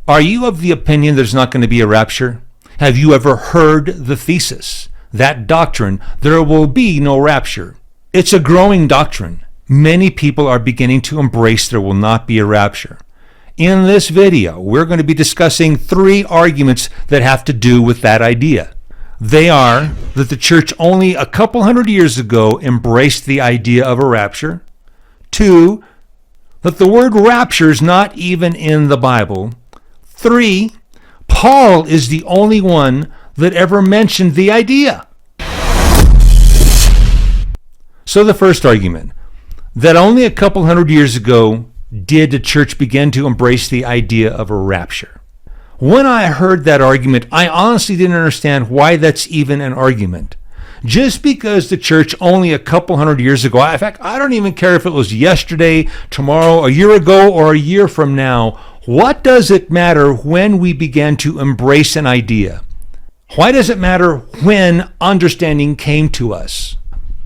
Are you of the opinion there's not going to be a rapture? Have you ever heard the thesis, that doctrine, there will be no rapture? It's a growing doctrine. Many people are beginning to embrace there will not be a rapture. In this video, we're going to be discussing 3 arguments that have to do with that idea. They are that the church only a couple hundred years ago embraced the idea of a rapture. 2, that the word rapture is not even in the Bible. 3, Paul is the only one that ever mentioned the idea. So the first argument, that only a couple hundred years ago did the church begin to embrace the idea of a rapture. When I heard that argument, I honestly didn't understand why that's even an argument. Just because the church only a couple hundred years ago, in fact, I don't even care if it was yesterday, tomorrow, a year ago, or a year from now, what does it matter when we began to embrace an idea? Why does it matter when understanding came to us?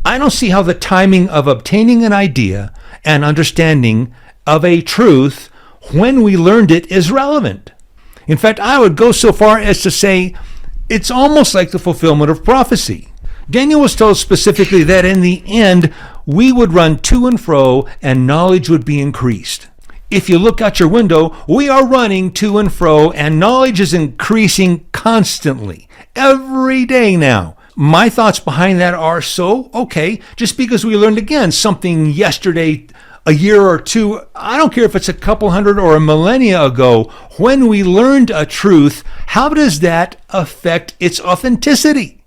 I don't see how the timing of obtaining an idea and understanding of a truth when we learned it is relevant. In fact, I would go so far as to say it's almost like the fulfillment of prophecy. Daniel was told specifically that in the end, we would run to and fro and knowledge would be increased. If you look out your window, we are running to and fro and knowledge is increasing constantly, every day now. My thoughts behind that are okay, just because we learned again something yesterday, a year or two, I don't care if it's a couple hundred or a millennia ago, when we learned a truth, how does that affect its authenticity?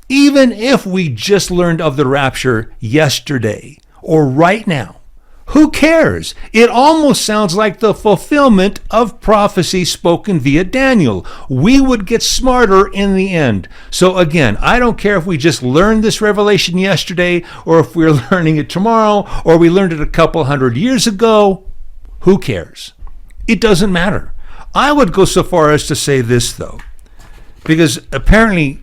Even if we just learned of the rapture yesterday or right now, who cares? It almost sounds like the fulfillment of prophecy spoken via Daniel. We would get smarter in the end. So again, I don't care if we just learned this revelation yesterday or if we're learning it tomorrow or we learned it a couple hundred years ago. Who cares? It doesn't matter. I would go so far as to say this, though, because apparently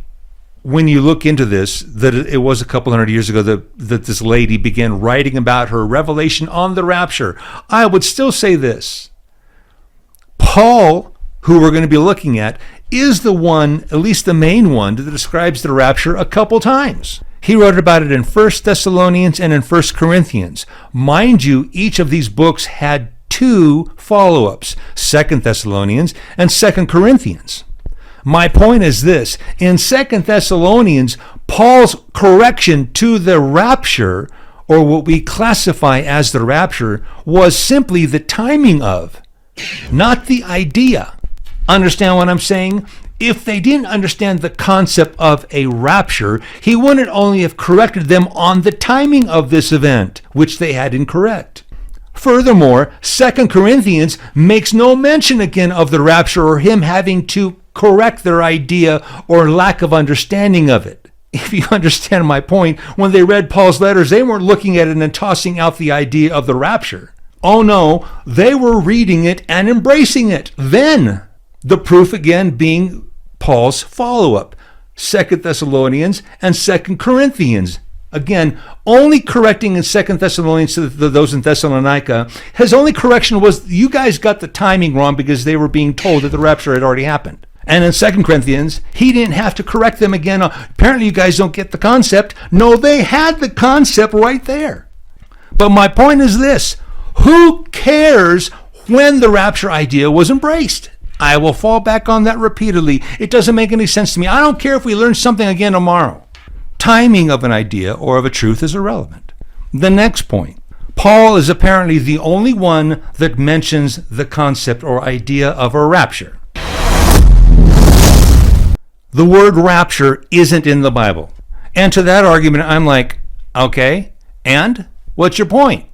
when you look into this, that it was a couple hundred years ago that this lady began writing about her revelation on the rapture. I would still say this. Paul, who we're going to be looking at, is the one, at least the main one, that describes the rapture a couple times. He wrote about it in 1 Thessalonians and in 1 Corinthians. Mind you, each of these books had 2 follow-ups, 2 Thessalonians and 2 Corinthians. My point is this. In 2 Thessalonians, Paul's correction to the rapture, or what we classify as the rapture, was simply the timing of, not the idea. Understand what I'm saying? If they didn't understand the concept of a rapture, he wouldn't only have corrected them on the timing of this event, which they had incorrect. Furthermore, 2 Corinthians makes no mention again of the rapture or him having to correct their idea or lack of understanding of it. If you understand my point, when they read Paul's letters, they weren't looking at it and tossing out the idea of the rapture. Oh no, they were reading it and embracing it. Then, the proof again being Paul's follow-up, 2 Thessalonians and 2 Corinthians. Again, only correcting in 2 Thessalonians to those in Thessalonica, his only correction was you guys got the timing wrong because they were being told that the rapture had already happened. And in 2 Corinthians, he didn't have to correct them again. Apparently you guys don't get the concept. No, they had the concept right there. But my point is this. Who cares when the rapture idea was embraced? I will fall back on that repeatedly. It doesn't make any sense to me. I don't care if we learn something again tomorrow. Timing of an idea or of a truth is irrelevant. The next point. Paul is apparently the only one that mentions the concept or idea of a rapture. The word rapture isn't in the Bible. And to that argument, I'm like, okay, and what's your point?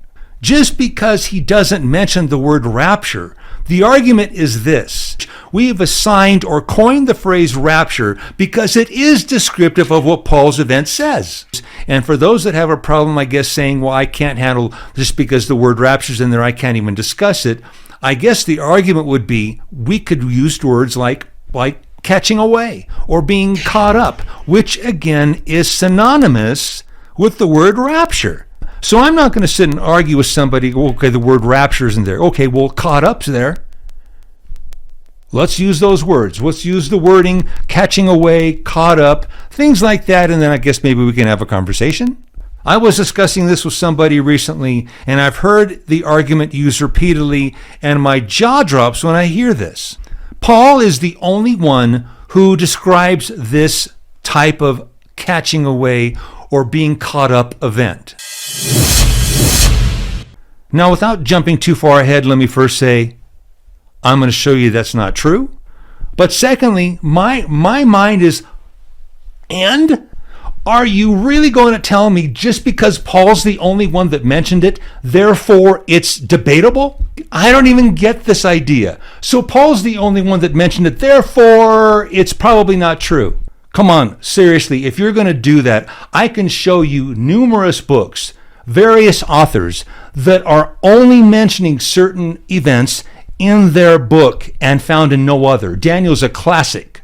Just because he doesn't mention the word rapture, the argument is this. We have assigned or coined the phrase rapture because it is descriptive of what Paul's event says. And for those that have a problem, I guess, saying, well, I can't handle, just because the word rapture's in there, I can't even discuss it, I guess the argument would be we could use words like catching away or being caught up, which again is synonymous with the word rapture. So I'm not going to sit and argue with somebody, okay, the word rapture isn't there. Okay, well, caught up's there. Let's use those words. Let's use the wording, catching away, caught up, things like that, and then I guess maybe we can have a conversation. I was discussing this with somebody recently, and I've heard the argument used repeatedly, and my jaw drops when I hear this. Paul is the only one who describes this type of catching away or being caught up event. Now, without jumping too far ahead, let me first say, I'm going to show you that's not true. But secondly, my mind is, and are you really going to tell me just because Paul's the only one that mentioned it, therefore it's debatable? I don't even get this idea. So Paul's the only one that mentioned it, therefore it's probably not true. Come on, seriously, if you're going to do that, I can show you numerous books, various authors that are only mentioning certain events in their book and found in no other. Daniel's a classic.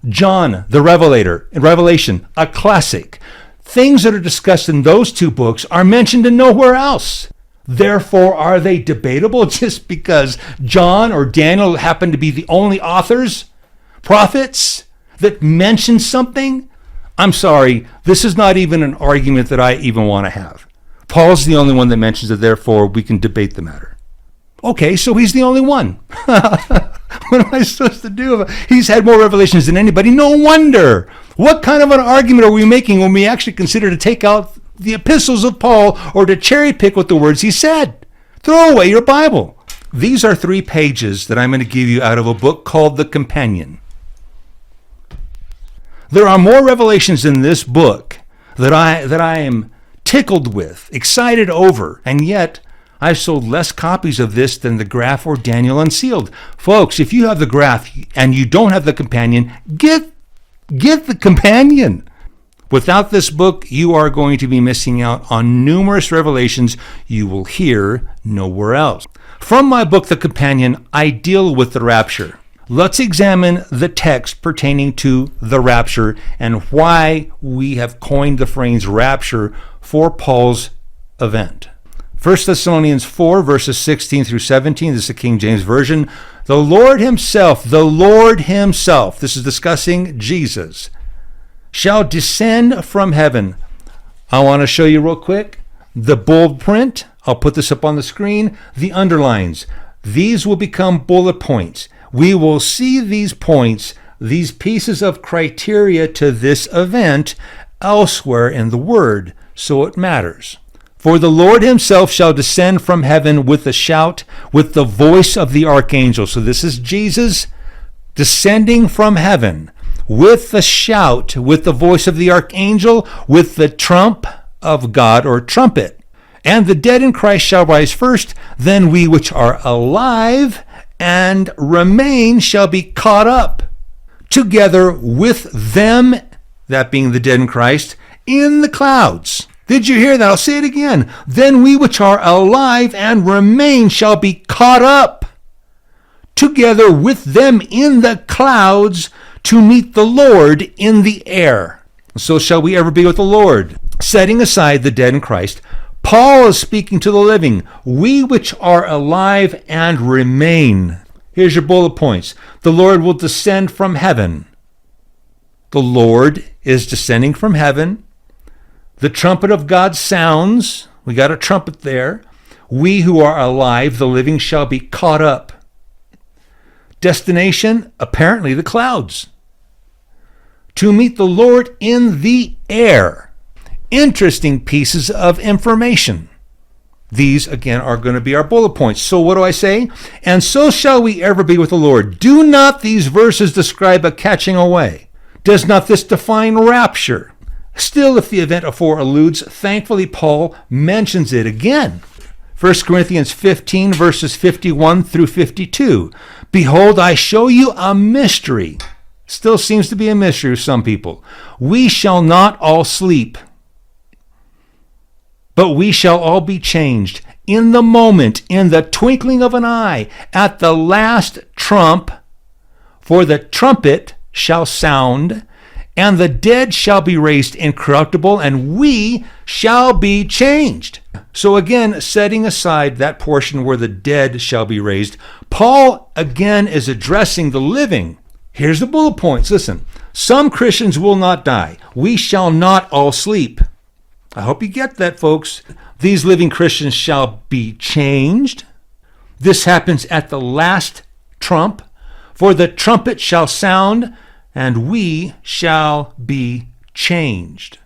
John, the Revelator, in Revelation, a classic. Things that are discussed in those two books are mentioned in nowhere else. Therefore, are they debatable just because John or Daniel happen to be the only authors, prophets, that mention something? I'm sorry, this is not even an argument that I even want to have. Paul's the only one that mentions it, therefore we can debate the matter. Okay, so he's the only one. What am I supposed to do? He's had more revelations than anybody. No wonder. What kind of an argument are we making when we actually consider to take out the epistles of Paul or to cherry pick what the words he said? Throw away your Bible. These are 3 pages that I'm going to give you out of a book called The Companion. There are more revelations in this book that I am tickled with, excited over, and yet I've sold less copies of this than the Graph or Daniel Unsealed. Folks, if you have the Graph and you don't have the Companion, get the Companion. Without this book, you are going to be missing out on numerous revelations you will hear nowhere else. From my book, The Companion, I deal with the rapture. Let's examine the text pertaining to the rapture and why we have coined the phrase rapture for Paul's event. 1 Thessalonians 4, verses 16 through 17, this is the King James Version. The Lord himself, this is discussing Jesus, shall descend from heaven. I want to show you real quick the bold print. I'll put this up on the screen. The underlines. These will become bullet points. We will see these points, these pieces of criteria to this event elsewhere in the Word, so it matters. For the Lord himself shall descend from heaven with a shout, with the voice of the archangel. So this is Jesus descending from heaven with the shout, with the voice of the archangel, with the trump of God or trumpet. And the dead in Christ shall rise first, then we which are alive and remain shall be caught up together with them, that being the dead in Christ, in the clouds. Did you hear that? I'll say it again. Then we which are alive and remain shall be caught up together with them in the clouds to meet the Lord in the air. So shall we ever be with the Lord. Setting aside the dead in Christ, Paul is speaking to the living. We which are alive and remain. Here's your bullet points. The Lord will descend from heaven. The Lord is descending from heaven. The trumpet of God sounds. We got a trumpet there. We who are alive, the living, shall be caught up. Destination, apparently the clouds. To meet the Lord in the air. Interesting pieces of information. These, again, are going to be our bullet points. So what do I say? And so shall we ever be with the Lord. Do not these verses describe a catching away? Does not this define rapture? Still, if the event afore alludes, thankfully Paul mentions it again. 1 Corinthians 15, verses 51 through 52. Behold, I show you a mystery. Still seems to be a mystery to some people. We shall not all sleep, but we shall all be changed in the moment, in the twinkling of an eye, at the last trump. For the trumpet shall sound, and the dead shall be raised incorruptible, and we shall be changed. So again, setting aside that portion where the dead shall be raised, Paul, again, is addressing the living. Here's the bullet points. Listen, some Christians will not die. We shall not all sleep. I hope you get that, folks. These living Christians shall be changed. This happens at the last trump. For the trumpet shall sound, and we shall be changed.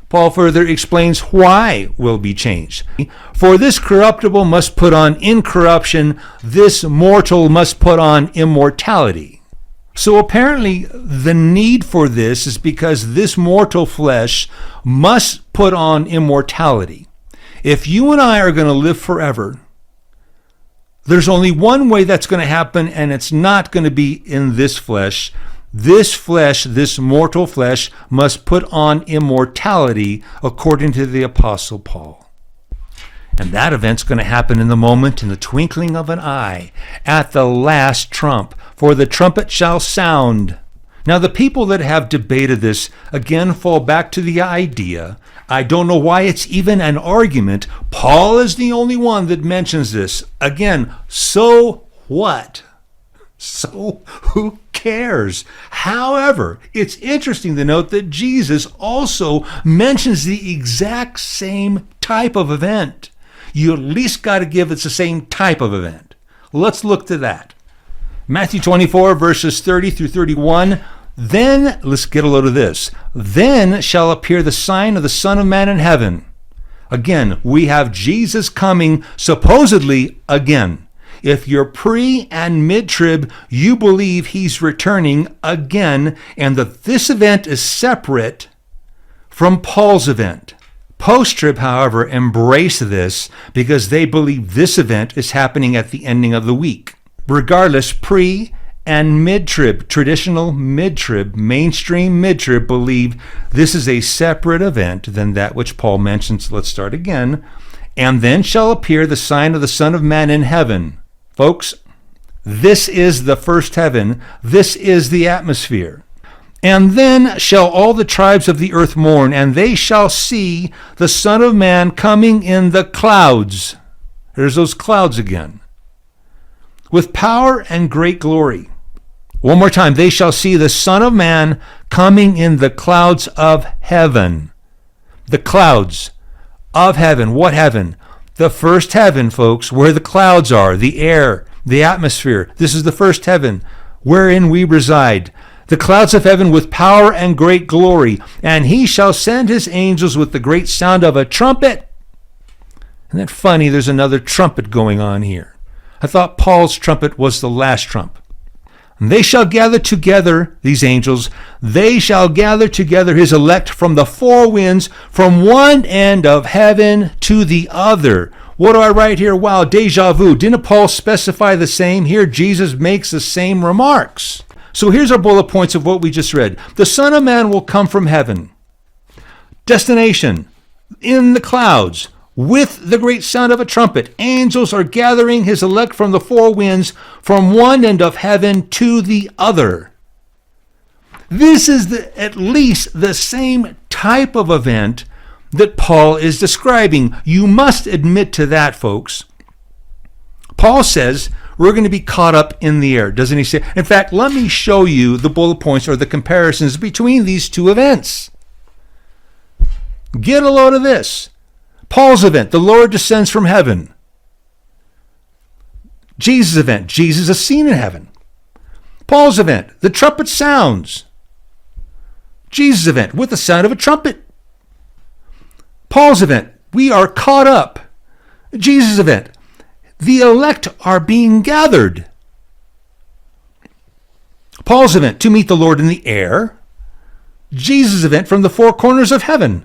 Paul further explains why we'll be changed. For this corruptible must put on incorruption, this mortal must put on immortality. So apparently the need for this is because this mortal flesh must put on immortality. If you and I are going to live forever, there's only one way that's going to happen, and it's not going to be in this flesh. This flesh, this mortal flesh, must put on immortality, according to the Apostle Paul. And that event's going to happen in the moment, in the twinkling of an eye, at the last trump. For the trumpet shall sound. Now, the people that have debated this, again, fall back to the idea. I don't know why it's even an argument. Paul is the only one that mentions this. Again, so what? So who cares? However, it's interesting to note that Jesus also mentions the exact same type of event. You at least got to give it the same type of event. Let's look to that. Matthew 24, verses 30 through 31. Then, let's get a load of this. Then shall appear the sign of the Son of Man in heaven. Again, we have Jesus coming supposedly again. If you're pre and mid-trib, you believe he's returning again, and that this event is separate from Paul's event. Post-trib, however, embrace this because they believe this event is happening at the ending of the week. Regardless, pre and mid-trib, traditional mid-trib, mainstream mid-trib, believe this is a separate event than that which Paul mentions. Let's start again. And then shall appear the sign of the Son of Man in heaven. Folks, this is the first heaven. This is the atmosphere. And then shall all the tribes of the earth mourn, and they shall see the Son of Man coming in the clouds. There's those clouds again. With power and great glory. One more time. They shall see the Son of Man coming in the clouds of heaven. The clouds of heaven. What heaven? The first heaven, folks, where the clouds are, the air, the atmosphere. This is the first heaven wherein we reside. The clouds of heaven with power and great glory. And he shall send his angels with the great sound of a trumpet. Isn't that funny? There's another trumpet going on here. I thought Paul's trumpet was the last trump. And they shall gather together, these angels, they shall gather together his elect from the four winds, from one end of heaven to the other. What do I write here? Wow, deja vu. Didn't Paul specify the same? Here Jesus makes the same remarks. So here's our bullet points of what we just read. The Son of Man will come from heaven. Destination, in the clouds. With the great sound of a trumpet, angels are gathering his elect from the four winds, from one end of heaven to the other. This is at least the same type of event that Paul is describing. You must admit to that, folks. Paul says we're going to be caught up in the air, doesn't he say? In fact, let me show you the bullet points or the comparisons between these two events. Get a load of this. Paul's event, the Lord descends from heaven. Jesus' event, Jesus is seen in heaven. Paul's event, the trumpet sounds. Jesus' event, with the sound of a trumpet. Paul's event, we are caught up. Jesus' event, the elect are being gathered. Paul's event, to meet the Lord in the air. Jesus' event, from the four corners of heaven.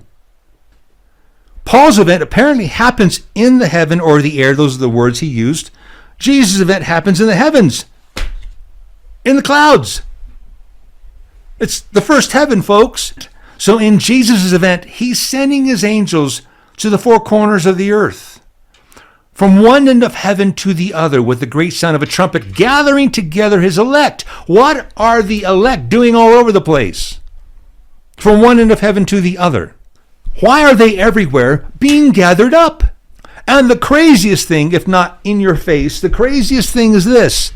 Paul's event apparently happens in the heaven or the air. Those are the words he used. Jesus' event happens in the heavens, in the clouds. It's the first heaven, folks. So in Jesus' event, he's sending his angels to the four corners of the earth, from one end of heaven to the other, with the great sound of a trumpet, gathering together his elect. What are the elect doing all over the place? From one end of heaven to the other. Why are they everywhere being gathered up? And the craziest thing, if not in your face, the craziest thing is this.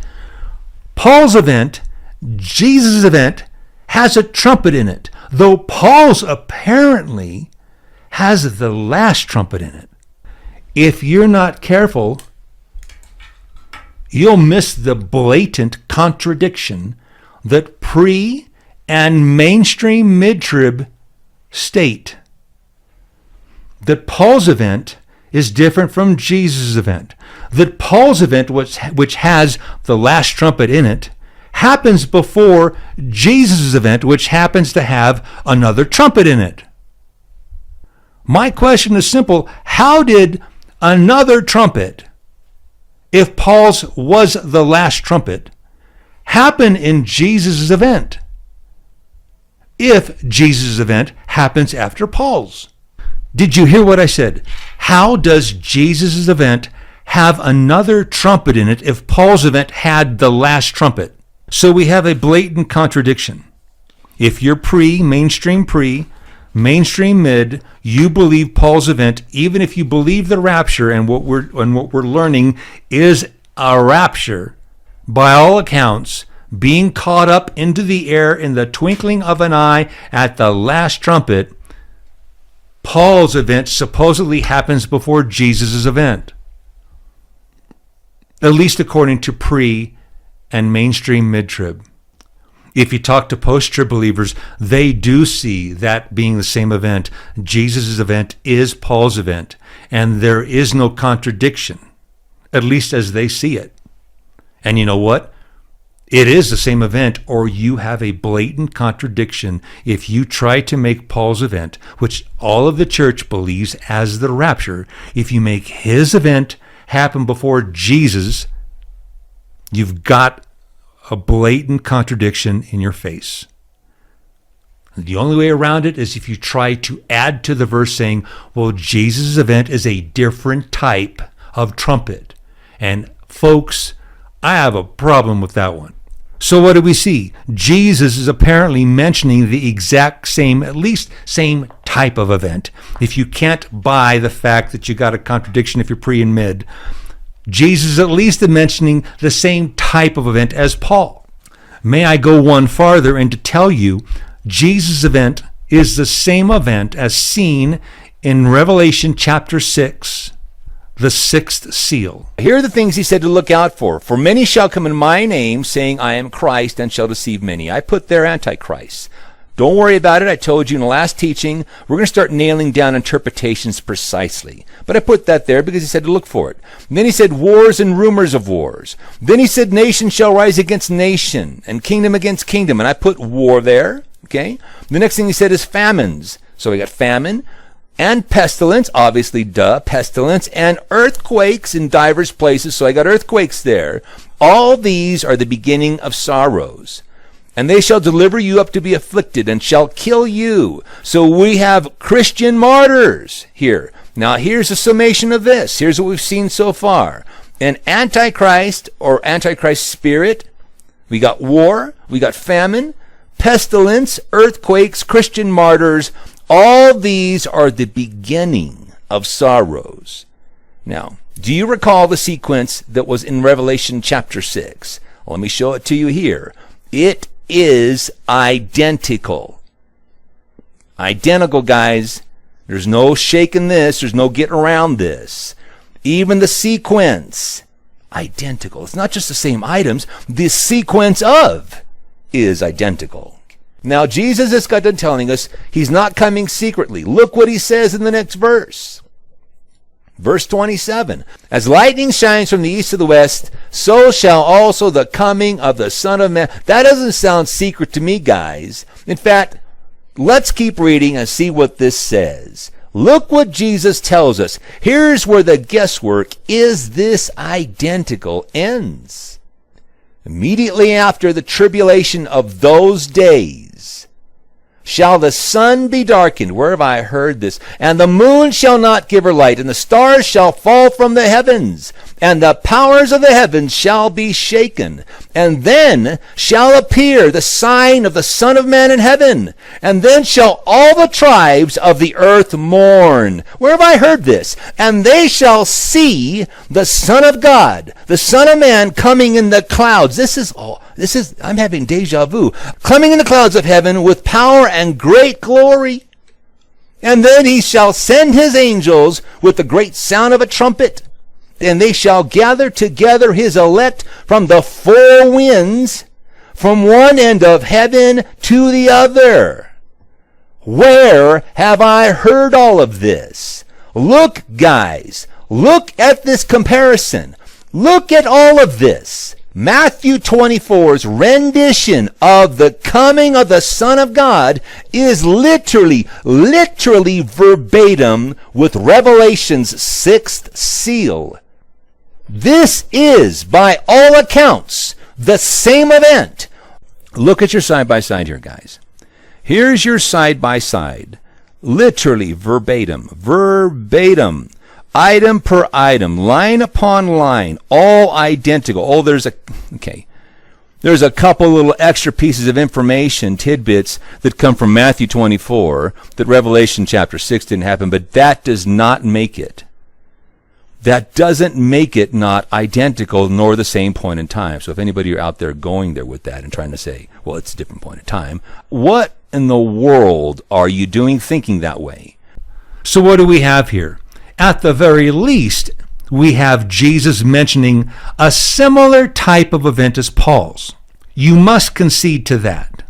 Paul's event, Jesus' event, has a trumpet in it, though Paul's apparently has the last trumpet in it. If you're not careful, you'll miss the blatant contradiction that pre- and mainstream mid-trib state. That Paul's event is different from Jesus' event. That Paul's event, which has the last trumpet in it, happens before Jesus' event, which happens to have another trumpet in it. My question is simple. How did another trumpet, if Paul's was the last trumpet, happen in Jesus' event, if Jesus' event happens after Paul's? Did you hear what I said? How does Jesus' event have another trumpet in it if Paul's event had the last trumpet? So we have a blatant contradiction. If you're mainstream mid, you believe Paul's event, even if you believe the rapture and what we're learning is a rapture, by all accounts, being caught up into the air in the twinkling of an eye at the last trumpet, Paul's event supposedly happens before Jesus' event. At least according to pre- and mainstream mid-trib. If you talk to post-trib believers, they do see that being the same event. Jesus' event is Paul's event, and there is no contradiction, at least as they see it. And you know what? It is the same event, or you have a blatant contradiction if you try to make Paul's event, which all of the church believes as the rapture, if you make his event happen before Jesus, you've got a blatant contradiction in your face. The only way around it is if you try to add to the verse saying, well, Jesus' event is a different type of trumpet. And folks, I have a problem with that one. So what do we see? Jesus is apparently mentioning the exact same, at least same type of event. If you can't buy the fact that you got a contradiction if you're pre and mid, Jesus is at least mentioning the same type of event as Paul. May I go one farther and to tell you, Jesus' event is the same event as seen in Revelation chapter 6, the sixth seal. Here are the things he said to look out for. For many shall come in my name, saying, I am Christ, and shall deceive many. I put there Antichrist. Don't worry about it. I told you in the last teaching, we're going to start nailing down interpretations precisely. But I put that there because he said to look for it. And then he said wars and rumors of wars. Then he said nation shall rise against nation and kingdom against kingdom. And I put war there. Okay. The next thing he said is famines. So we got famine and pestilence, obviously, pestilence, and earthquakes in divers places. So I got earthquakes there. All these are the beginning of sorrows. And they shall deliver you up to be afflicted, and shall kill you. So we have Christian martyrs here. Now here's a summation of this. Here's what we've seen so far. An Antichrist or Antichrist spirit. We got war. We got famine, pestilence, earthquakes, Christian martyrs. All these are the beginning of sorrows. Now, do you recall the sequence that was in Revelation chapter 6? Well, let me show it to you here. It is identical. Identical, guys. There's no shaking this. There's no getting around this. Even the sequence, identical. It's not just the same items. The sequence of is identical. Now, Jesus has got done telling us he's not coming secretly. Look what he says in the next verse. Verse 27, as lightning shines from the east to the west, so shall also the coming of the Son of Man. That doesn't sound secret to me, guys. In fact, let's keep reading and see what this says. Look what Jesus tells us. Here's where the guesswork, is this identical, ends. Immediately after the tribulation of those days, shall the sun be darkened. Where have I heard this? And the moon shall not give her light, and the stars shall fall from the heavens, and the powers of the heavens shall be shaken. And then shall appear the sign of the Son of Man in heaven. And then shall all the tribes of the earth mourn. Where have I heard this? And they shall see the Son of God, the Son of Man, coming in the clouds. This is all. I'm having deja vu. Coming in the clouds of heaven with power and great glory. And then he shall send his angels with the great sound of a trumpet. And they shall gather together his elect from the four winds, from one end of heaven to the other. Where have I heard all of this? Look, guys, look at this comparison. Look at all of this. Matthew 24's rendition of the coming of the Son of God is literally verbatim with Revelation's sixth seal. This is, by all accounts, the same event. Look at your side-by-side here, guys. Here's your side-by-side. Literally verbatim. Item per item, line upon line, all identical. Oh, there's a couple little extra pieces of information, tidbits, that come from Matthew 24 that Revelation chapter 6 didn't happen, but that does not make it. That doesn't make it not identical nor the same point in time. So if anybody are out there going there with that and trying to say, well, it's a different point in time, what in the world are you doing thinking that way? So what do we have here? At the very least, we have Jesus mentioning a similar type of event as Paul's. You must concede to that.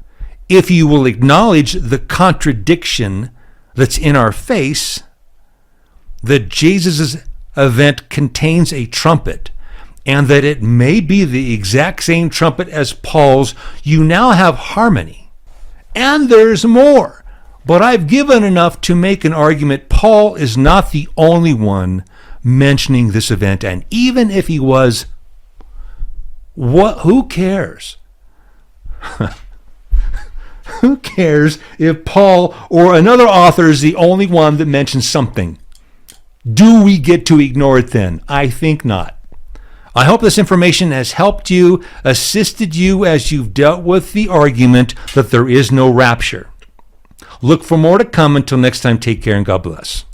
If you will acknowledge the contradiction that's in our face, that Jesus' event contains a trumpet, and that it may be the exact same trumpet as Paul's, you now have harmony. And there's more. But I've given enough to make an argument Paul is not the only one mentioning this event. And even if he was, who cares? Who cares if Paul or another author is the only one that mentions something? Do we get to ignore it then? I think not. I hope this information has helped you, assisted you as you've dealt with the argument that there is no rapture. Look for more to come. Until next time, take care and God bless.